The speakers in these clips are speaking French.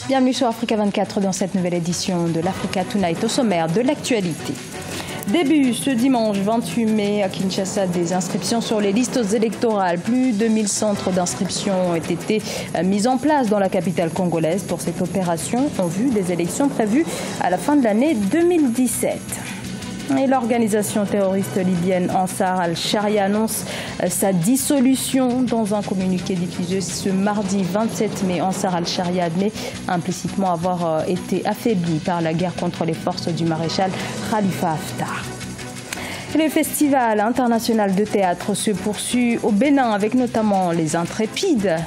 Bienvenue sur Africa 24 dans cette nouvelle édition de l'Africa Tonight au sommaire de l'actualité. Début ce dimanche 28 mai à Kinshasa des inscriptions sur les listes électorales. Plus de 1000 centres d'inscription ont été mis en place dans la capitale congolaise pour cette opération en vue des élections prévues à la fin de l'année 2017. Et l'organisation terroriste libyenne Ansar al-Sharia annonce sa dissolution dans un communiqué diffusé ce mardi 27 mai. Ansar al-Sharia admet implicitement avoir été affaibli par la guerre contre les forces du maréchal Khalifa Haftar. Le festival international de théâtre se poursuit au Bénin avec notamment Les Intrépides,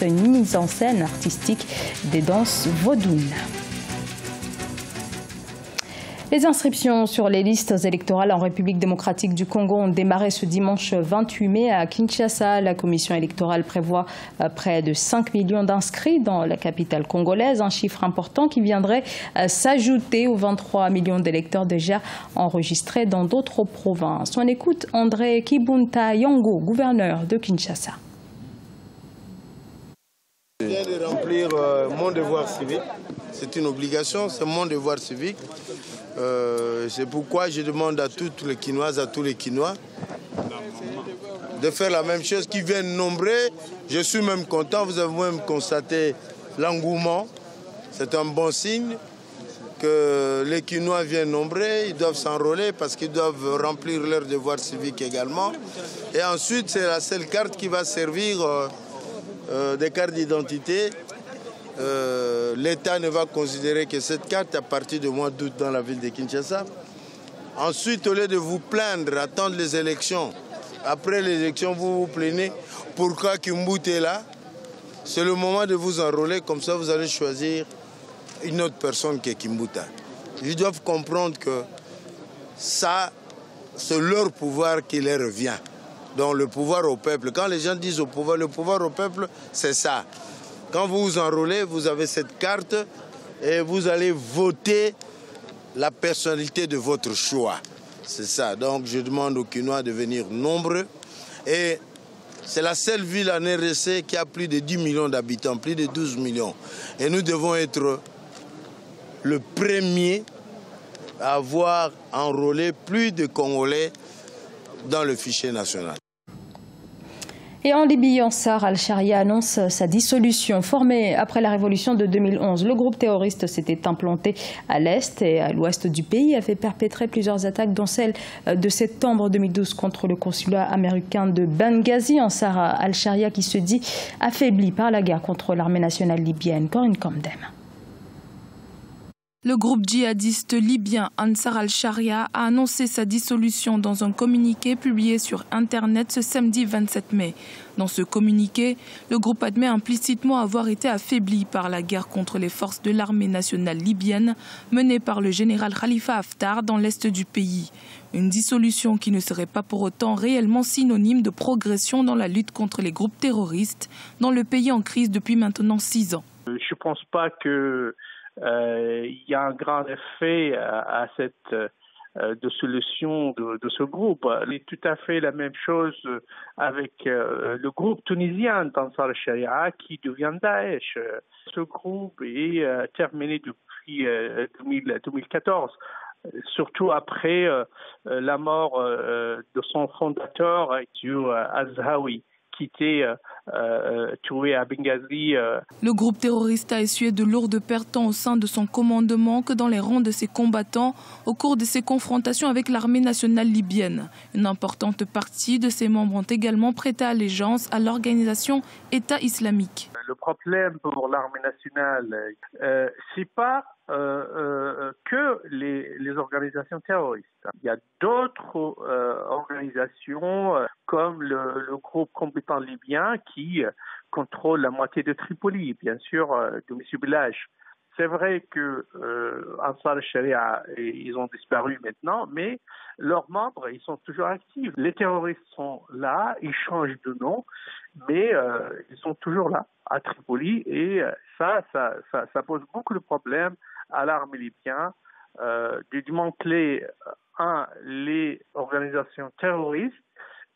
une mise en scène artistique des danses vaudounes. Les inscriptions sur les listes électorales en République démocratique du Congo ont démarré ce dimanche 28 mai à Kinshasa. La commission électorale prévoit près de 5 millions d'inscrits dans la capitale congolaise, un chiffre important qui viendrait s'ajouter aux 23 millions d'électeurs déjà enregistrés dans d'autres provinces. On écoute André Kibunta Yango, gouverneur de Kinshasa. Je viens de remplir mon devoir civique. C'est une obligation, c'est mon devoir civique. C'est pourquoi je demande à toutes les Kinoises, à tous les Kinois de faire la même chose, qui viennent nombreux. Je suis même content, vous avez même constaté l'engouement. C'est un bon signe que les Kinois viennent nombreux, ils doivent s'enrôler parce qu'ils doivent remplir leur devoir civique également. Et ensuite, c'est la seule carte qui va servir des cartes d'identité. L'État ne va considérer que cette carte à partir du mois d'août dans la ville de Kinshasa. Ensuite, au lieu de vous plaindre, attendre les élections, après les élections, vous vous plaignez pourquoi Kimbut est là. C'est le moment de vous enrôler, comme ça vous allez choisir une autre personne que Kimbuta. Ils doivent comprendre que ça, c'est leur pouvoir qui leur revient. Donc le pouvoir au peuple. Quand les gens disent le pouvoir au peuple, c'est ça. Quand vous vous enrôlez, vous avez cette carte et vous allez voter la personnalité de votre choix. C'est ça. Donc je demande aux Kinois de venir nombreux. Et c'est la seule ville en RDC qui a plus de 10 millions d'habitants, plus de 12 millions. Et nous devons être le premier à avoir enrôlé plus de Congolais dans le fichier national. Et en Libye, Ansar al-Sharia annonce sa dissolution. Formé après la révolution de 2011, le groupe terroriste s'était implanté à l'est et à l'ouest du pays, a fait perpétrer plusieurs attaques, dont celle de septembre 2012 contre le consulat américain de Benghazi. Ansar al-Sharia qui se dit affaibli par la guerre contre l'armée nationale libyenne. Corinne Kamdem. Le groupe djihadiste libyen Ansar al-Sharia a annoncé sa dissolution dans un communiqué publié sur Internet ce samedi 27 mai. Dans ce communiqué, le groupe admet implicitement avoir été affaibli par la guerre contre les forces de l'armée nationale libyenne menée par le général Khalifa Haftar dans l'est du pays. Une dissolution qui ne serait pas pour autant réellement synonyme de progression dans la lutte contre les groupes terroristes dans le pays en crise depuis maintenant 6 ans. Je ne pense pas que il y a un grand effet à cette dissolution de ce groupe. C'est tout à fait la même chose avec le groupe tunisien d'Ansar al-Sharia qui devient Daesh. Ce groupe est terminé depuis 2014. Surtout après la mort de son fondateur, Azhawi, qui était tué à Benghazi. Le groupe terroriste a essuyé de lourdes pertes tant au sein de son commandement que dans les rangs de ses combattants au cours de ses confrontations avec l'armée nationale libyenne. Une importante partie de ses membres ont également prêté allégeance à l'organisation État islamique. Le problème pour l'armée nationale, c'est pas que les organisations terroristes. Il y a d'autres organisations comme le groupe compétent libyen qui contrôle la moitié de Tripoli, bien sûr, de M. Belage. C'est vrai que Ansar al-Sharia, ils ont disparu maintenant, mais leurs membres, ils sont toujours actifs. Les terroristes sont là, ils changent de nom, mais ils sont toujours là, à Tripoli, et ça pose beaucoup de problèmes à l'armée libyenne de démanteler, les organisations terroristes,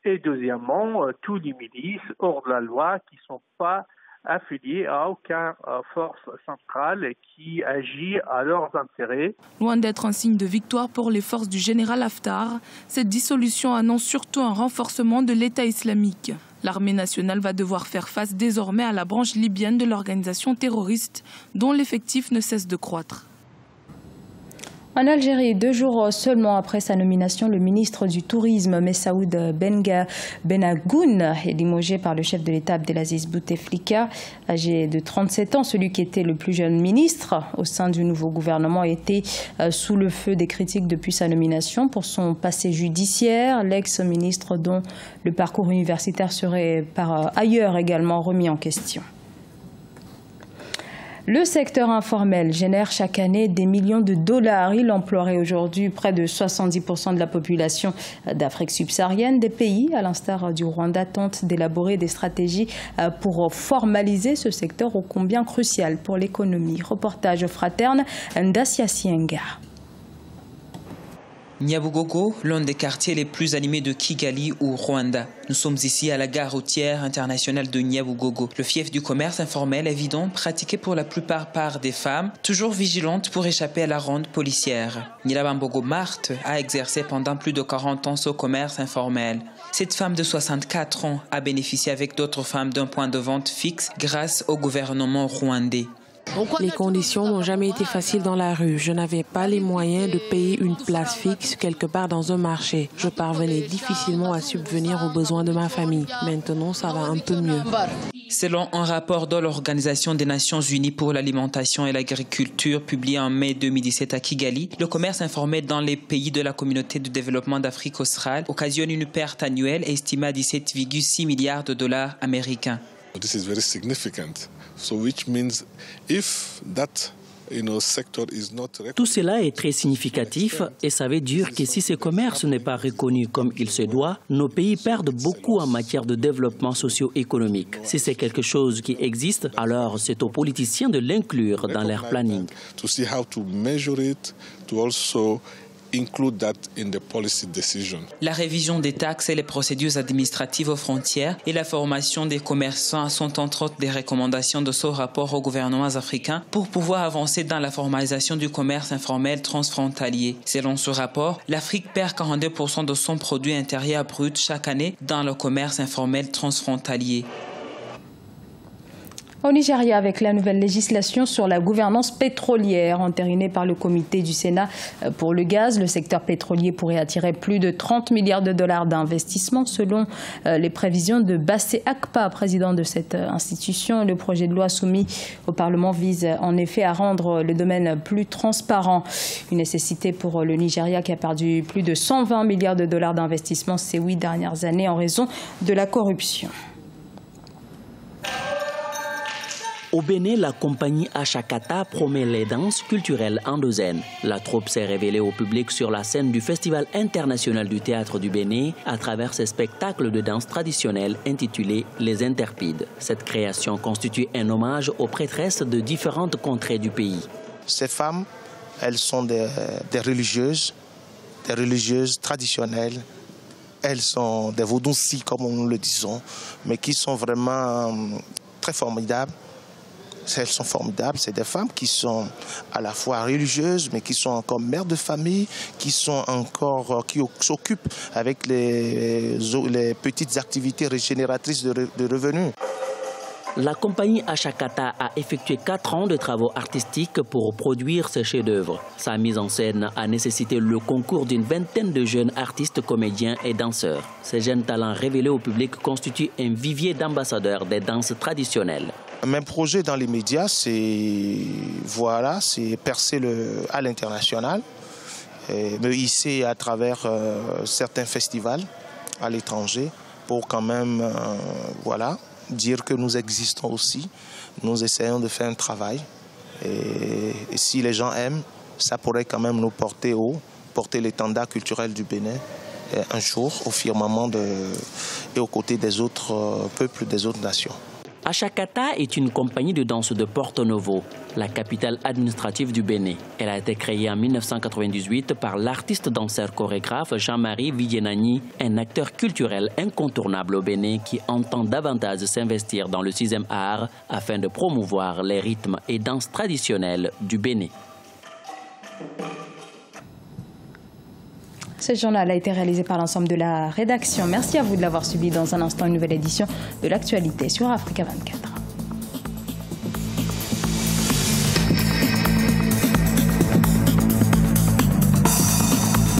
et deuxièmement, tous les milices hors de la loi qui ne sont pas affiliés à aucune force centrale qui agit à leurs intérêts. Loin d'être un signe de victoire pour les forces du général Haftar, cette dissolution annonce surtout un renforcement de l'État islamique. L'armée nationale va devoir faire face désormais à la branche libyenne de l'organisation terroriste, dont l'effectif ne cesse de croître. En Algérie, 2 jours seulement après sa nomination, le ministre du Tourisme, Messaoud Benagoun, est limogé par le chef de l'État Abdelaziz Bouteflika. Âgé de 37 ans, celui qui était le plus jeune ministre au sein du nouveau gouvernement était sous le feu des critiques depuis sa nomination pour son passé judiciaire. L'ex-ministre, dont le parcours universitaire serait par ailleurs également remis en question. Le secteur informel génère chaque année des millions de dollars. Il emploierait aujourd'hui près de 70% de la population d'Afrique subsaharienne. Des pays, à l'instar du Rwanda, tentent d'élaborer des stratégies pour formaliser ce secteur ô combien crucial pour l'économie. Reportage fraterne Ndasia Sienga. Nyabugogo, l'un des quartiers les plus animés de Kigali au Rwanda. Nous sommes ici à la gare routière internationale de Nyabugogo. Le fief du commerce informel évident, pratiqué pour la plupart par des femmes, toujours vigilantes pour échapper à la ronde policière. Nyirabambogo Marthe a exercé pendant plus de 40 ans ce commerce informel. Cette femme de 64 ans a bénéficié avec d'autres femmes d'un point de vente fixe grâce au gouvernement rwandais. Les conditions n'ont jamais été faciles dans la rue. Je n'avais pas les moyens de payer une place fixe quelque part dans un marché. Je parvenais difficilement à subvenir aux besoins de ma famille. Maintenant, ça va un peu mieux. Selon un rapport de l'Organisation des Nations Unies pour l'alimentation et l'agriculture publié en mai 2017 à Kigali, le commerce informel dans les pays de la communauté de développement d'Afrique australe occasionne une perte annuelle estimée à 17,6 milliards de dollars américains. This is very significant. So which means if that tout cela est très significatif et ça veut dire que si ce commerce n'est pas reconnu comme il se doit, nos pays perdent beaucoup en matière de développement socio-économique. Si c'est quelque chose qui existe, alors c'est aux politiciens de l'inclure dans leur planning. Include that in the policy decision. La révision des taxes et les procédures administratives aux frontières et la formation des commerçants sont entre autres des recommandations de ce rapport aux gouvernements africains pour pouvoir avancer dans la formalisation du commerce informel transfrontalier. Selon ce rapport, l'Afrique perd 42% de son produit intérieur brut chaque année dans le commerce informel transfrontalier. Au Nigeria, avec la nouvelle législation sur la gouvernance pétrolière entérinée par le comité du Sénat pour le gaz, le secteur pétrolier pourrait attirer plus de 30 milliards de dollars d'investissement selon les prévisions de Bassé Akpa, président de cette institution. Le projet de loi soumis au Parlement vise en effet à rendre le domaine plus transparent. Une nécessité pour le Nigeria qui a perdu plus de 120 milliards de dollars d'investissement ces 8 dernières années en raison de la corruption. Au Bénin, la compagnie Achakata promet les danses culturelles endogènes. La troupe s'est révélée au public sur la scène du Festival international du théâtre du Bénin à travers ses spectacles de danse traditionnels intitulés Les Interpides. Cette création constitue un hommage aux prêtresses de différentes contrées du pays. Ces femmes, elles sont des religieuses traditionnelles. Elles sont des vaudoucis, comme nous le disons, mais qui sont vraiment très formidables. Elles sont formidables, c'est des femmes qui sont à la fois religieuses, mais qui sont encore mères de famille, qui s'occupent avec les petites activités régénératrices de revenus. La compagnie Achakata a effectué 4 ans de travaux artistiques pour produire ce chef-d'œuvre. Sa mise en scène a nécessité le concours d'une vingtaine de jeunes artistes, comédiens et danseurs. Ces jeunes talents révélés au public constituent un vivier d'ambassadeurs des danses traditionnelles. Mes projets dans les médias, c'est percer à l'international, me hisser à travers certains festivals à l'étranger pour quand même dire que nous existons aussi. Nous essayons de faire un travail et si les gens aiment, ça pourrait quand même nous porter haut, porter l'étendard culturel du Bénin un jour au firmament et aux côtés des autres peuples, des autres nations. Achakata est une compagnie de danse de Porto Novo, la capitale administrative du Bénin. Elle a été créée en 1998 par l'artiste danseur chorégraphe Jean-Marie Vidienani, un acteur culturel incontournable au Bénin qui entend davantage s'investir dans le 6e art afin de promouvoir les rythmes et danses traditionnelles du Bénin. Ce journal a été réalisé par l'ensemble de la rédaction. Merci à vous de l'avoir suivi. Dans un instant, une nouvelle édition de l'actualité sur Africa 24.